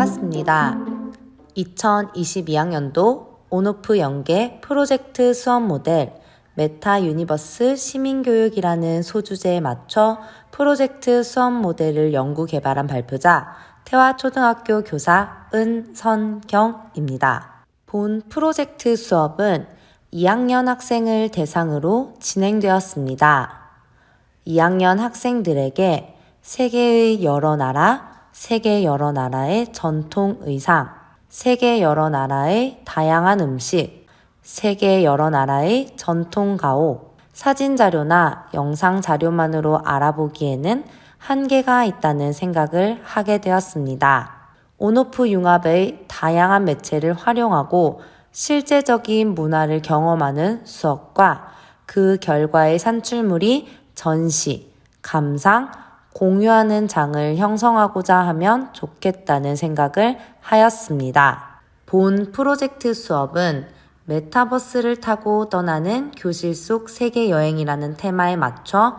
반갑습니다. 2022학년도 온오프 연계 프로젝트 수업 모델 메타 유니버스 시민교육이라는 소주제에 맞춰 프로젝트 수업 모델을 연구 개발한 발표자 태화초등학교 교사 은선경입니다. 본 프로젝트 수업은 2학년 학생을 대상으로 진행되었습니다. 2학년 학생들에게 세계의 여러 나라, 세계 여러 나라의 전통 의상, 세계 여러 나라의 다양한 음식, 세계 여러 나라의 전통 가옥, 사진 자료나 영상 자료만으로 알아보기에는 한계가 있다는 생각을 하게 되었습니다. 온오프 융합의 다양한 매체를 활용하고 실제적인 문화를 경험하는 수업과 그 결과의 산출물이 전시, 감상, 공유하는 장을 형성하고자 하면 좋겠다는 생각을 하였습니다. 본 프로젝트 수업은 메타버스를 타고 떠나는 교실 속 세계 여행이라는 테마에 맞춰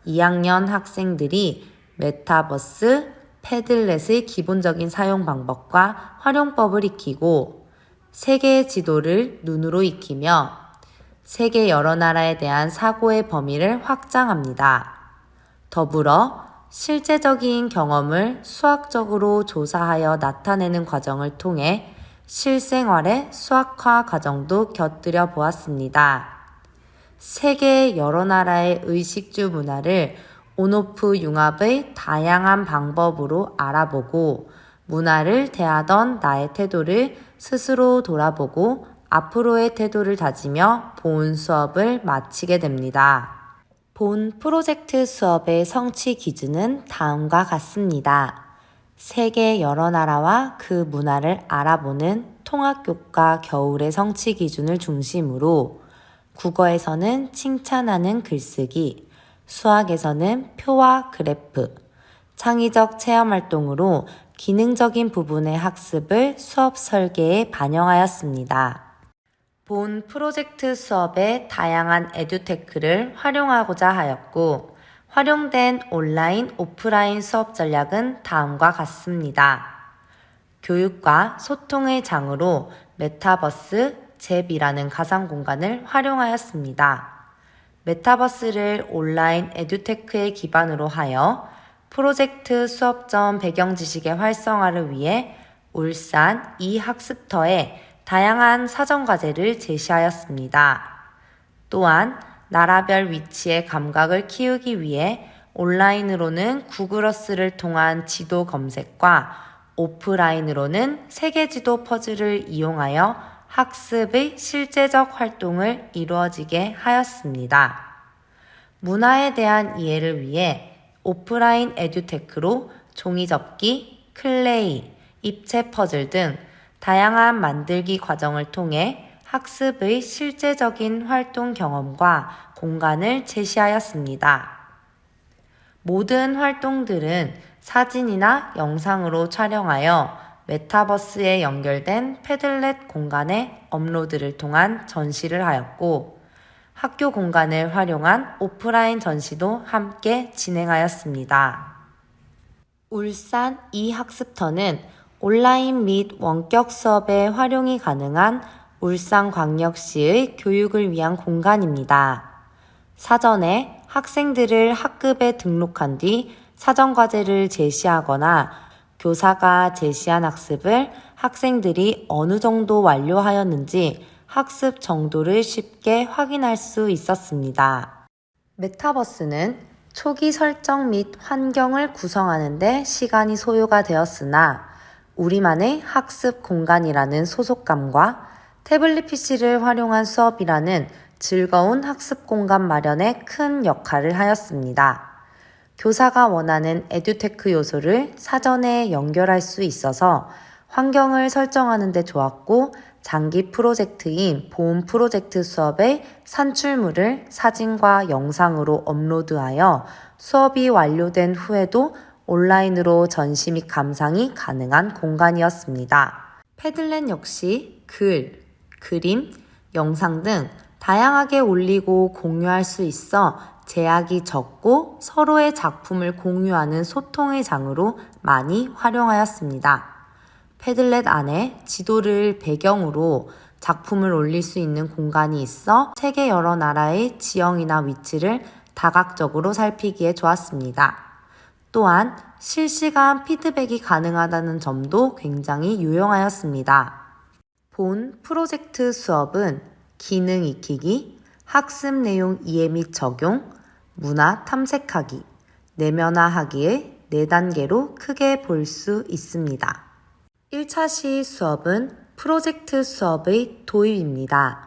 2학년 학생들이 메타버스, 패들렛의 기본적인 사용 방법과 활용법을 익히고 세계 지도를 눈으로 익히며 세계 여러 나라에 대한 사고의 범위를 확장합니다. 더불어 실제적인 경험을 수학적으로 조사하여 나타내는 과정을 통해 실생활의 수학화 과정도 곁들여 보았습니다. 세계 여러 나라의 의식주 문화를 온오프 융합의 다양한 방법으로 알아보고 문화를 대하던 나의 태도를 스스로 돌아보고 앞으로의 태도를 다지며 본 수업을 마치게 됩니다. 본 프로젝트 수업의 성취 기준은 다음과 같습니다. 세계 여러 나라와 그 문화를 알아보는 통합교과 겨울의 성취 기준을 중심으로 국어에서는 칭찬하는 글쓰기, 수학에서는 표와 그래프, 창의적 체험활동으로 기능적인 부분의 학습을 수업 설계에 반영하였습니다. 본 프로젝트 수업에 다양한 에듀테크를 활용하고자 하였고 활용된 온라인, 오프라인 수업 전략은 다음과 같습니다. 교육과 소통의 장으로 메타버스, 잽이라는 가상 공간을 활용하였습니다. 메타버스를 온라인 에듀테크의 기반으로 하여 프로젝트 수업점 배경 지식의 활성화를 위해 울산 이학습터에 다양한 사전과제를 제시하였습니다. 또한 나라별 위치의 감각을 키우기 위해 온라인으로는 구글어스를 통한 지도 검색과 오프라인으로는 세계지도 퍼즐을 이용하여 학습의 실제적 활동을 이루어지게 하였습니다. 문화에 대한 이해를 위해 오프라인 에듀테크로 종이접기, 클레이, 입체 퍼즐 등 다양한 만들기 과정을 통해 학습의 실제적인 활동 경험과 공간을 제시하였습니다. 모든 활동들은 사진이나 영상으로 촬영하여 메타버스에 연결된 패들렛 공간에 업로드를 통한 전시를 하였고 학교 공간을 활용한 오프라인 전시도 함께 진행하였습니다. 울산 이학습터는 온라인 및 원격 수업에 활용이 가능한 울산광역시의 교육을 위한 공간입니다. 사전에 학생들을 학급에 등록한 뒤 사전과제를 제시하거나 교사가 제시한 학습을 학생들이 어느 정도 완료하였는지 학습 정도를 쉽게 확인할 수 있었습니다. 메타버스는 초기 설정 및 환경을 구성하는 데 시간이 소요가 되었으나 우리만의 학습 공간이라는 소속감과 태블릿 PC를 활용한 수업이라는 즐거운 학습 공간 마련에 큰 역할을 하였습니다. 교사가 원하는 에듀테크 요소를 사전에 연결할 수 있어서 환경을 설정하는 데 좋았고 장기 프로젝트인 본 프로젝트 수업의 산출물을 사진과 영상으로 업로드하여 수업이 완료된 후에도 온라인으로 전시 및 감상이 가능한 공간이었습니다. 패들렛 역시 글, 그림, 영상 등 다양하게 올리고 공유할 수 있어 제약이 적고 서로의 작품을 공유하는 소통의 장으로 많이 활용하였습니다. 패들렛 안에 지도를 배경으로 작품을 올릴 수 있는 공간이 있어 세계 여러 나라의 지형이나 위치를 다각적으로 살피기에 좋았습니다. 또한 실시간 피드백이 가능하다는 점도 굉장히 유용하였습니다. 본 프로젝트 수업은 기능 익히기, 학습 내용 이해 및 적용, 문화 탐색하기, 내면화하기의 4단계로 크게 볼 수 있습니다. 1차 시 수업은 프로젝트 수업의 도입입니다.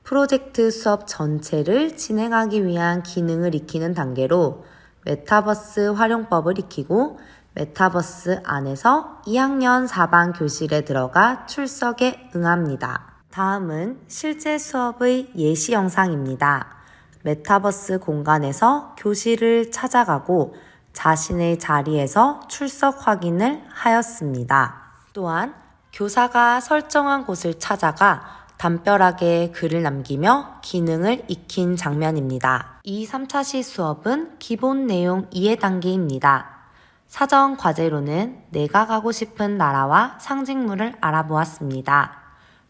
프로젝트 수업 전체를 진행하기 위한 기능을 익히는 단계로 메타버스 활용법을 익히고 메타버스 안에서 2학년 4반 교실에 들어가 출석에 응합니다. 다음은 실제 수업의 예시 영상입니다. 메타버스 공간에서 교실을 찾아가고 자신의 자리에서 출석 확인을 하였습니다. 또한 교사가 설정한 곳을 찾아가 담벼락에 글을 남기며 기능을 익힌 장면입니다. 이 3차 시 수업은 기본 내용 이해 단계입니다. 사전 과제로는 내가 가고 싶은 나라와 상징물을 알아보았습니다.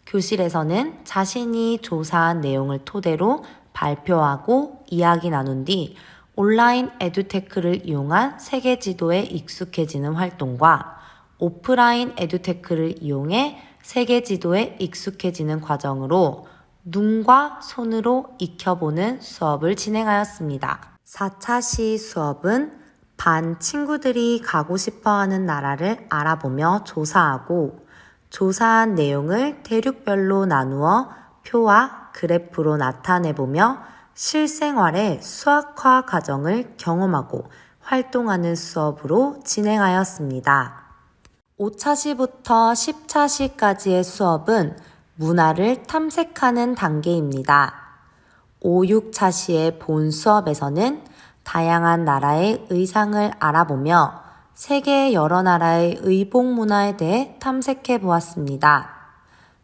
교실에서는 자신이 조사한 내용을 토대로 발표하고 이야기 나눈 뒤 온라인 에듀테크를 이용한 세계 지도에 익숙해지는 활동과 오프라인 에듀테크를 이용해 세계 지도에 익숙해지는 과정으로 눈과 손으로 익혀보는 수업을 진행하였습니다. 4차 시 수업은 반 친구들이 가고 싶어하는 나라를 알아보며 조사하고 조사한 내용을 대륙별로 나누어 표와 그래프로 나타내보며 실생활의 수학화 과정을 경험하고 활동하는 수업으로 진행하였습니다. 5차 시부터 10차 시까지의 수업은 문화를 탐색하는 단계입니다. 5, 6차 시의 본 수업에서는 다양한 나라의 의상을 알아보며 세계 여러 나라의 의복 문화에 대해 탐색해 보았습니다.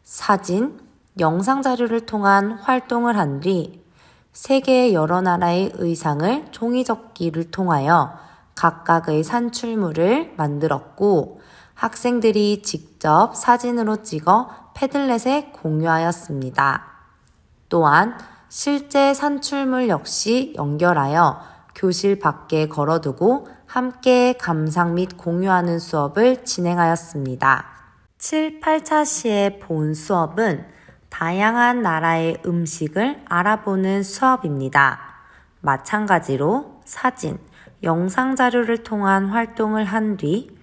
사진, 영상 자료를 통한 활동을 한 뒤 세계 여러 나라의 의상을 종이접기를 통하여 각각의 산출물을 만들었고 학생들이 직접 사진으로 찍어 패들렛에 공유하였습니다. 또한 실제 산출물 역시 연결하여 교실 밖에 걸어두고 함께 감상 및 공유하는 수업을 진행하였습니다. 7, 8차 시의 본 수업은 다양한 나라의 음식을 알아보는 수업입니다. 마찬가지로 사진, 영상 자료를 통한 활동을 한 뒤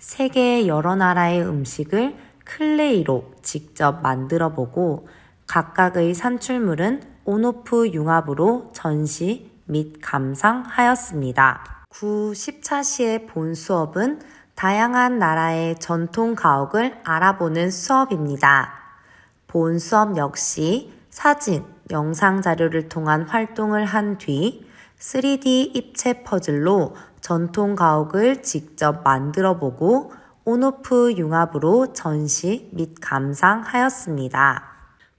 세계의 여러 나라의 음식을 클레이로 직접 만들어 보고 각각의 산출물은 온오프 융합으로 전시 및 감상하였습니다. 9, 10차 시의 본 수업은 다양한 나라의 전통 가옥을 알아보는 수업입니다. 본 수업 역시 사진, 영상 자료를 통한 활동을 한 뒤 3D 입체 퍼즐로 전통 가옥을 직접 만들어 보고 온오프 융합으로 전시 및 감상하였습니다.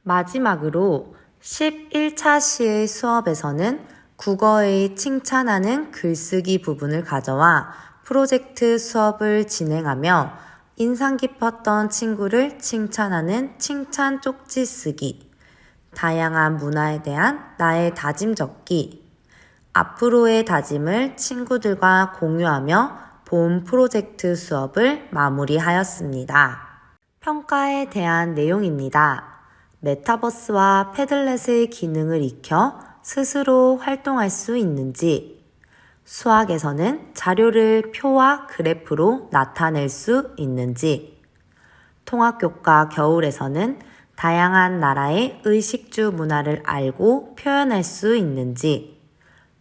마지막으로 11차 시의 수업에서는 국어의 칭찬하는 글쓰기 부분을 가져와 프로젝트 수업을 진행하며 인상 깊었던 친구를 칭찬하는 칭찬 쪽지 쓰기, 다양한 문화에 대한 나의 다짐 적기, 앞으로의 다짐을 친구들과 공유하며 본 프로젝트 수업을 마무리하였습니다. 평가에 대한 내용입니다. 메타버스와 패들렛의 기능을 익혀 스스로 활동할 수 있는지, 수학에서는 자료를 표와 그래프로 나타낼 수 있는지, 통합교과 겨울에서는 다양한 나라의 의식주 문화를 알고 표현할 수 있는지,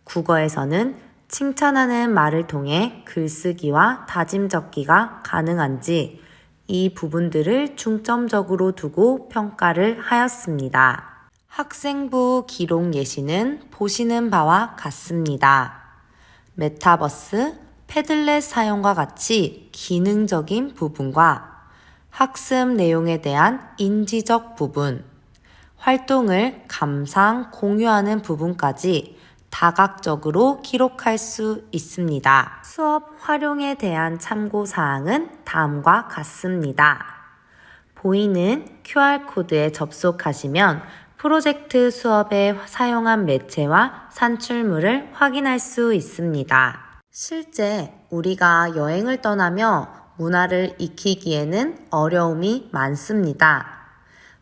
국어에서는 칭찬하는 말을 통해 글쓰기와 다짐 적기가 가능한지 이 부분들을 중점적으로 두고 평가를 하였습니다. 학생부 기록 예시는 보시는 바와 같습니다. 메타버스, 패들렛 사용과 같이 기능적인 부분과 학습 내용에 대한 인지적 부분, 활동을 감상, 공유하는 부분까지 다각적으로 기록할 수 있습니다. 수업 활용에 대한 참고사항은 다음과 같습니다. 보이는 QR코드에 접속하시면 프로젝트 수업에 사용한 매체와 산출물을 확인할 수 있습니다. 실제 우리가 여행을 떠나며 문화를 익히기에는 어려움이 많습니다.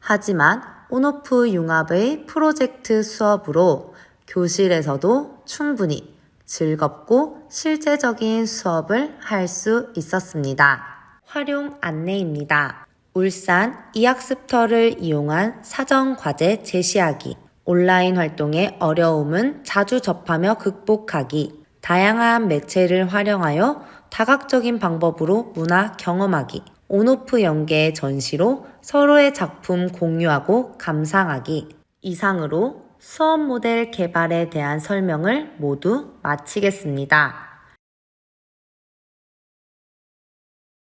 하지만 온오프 융합의 프로젝트 수업으로 교실에서도 충분히 즐겁고 실제적인 수업을 할 수 있었습니다. 활용 안내입니다. 울산 이학습터를 이용한 사전과제 제시하기, 온라인 활동의 어려움은 자주 접하며 극복하기, 다양한 매체를 활용하여 다각적인 방법으로 문화 경험하기, 온오프 연계의 전시로 서로의 작품 공유하고 감상하기. 이상으로 수업 모델 개발에 대한 설명을 모두 마치겠습니다.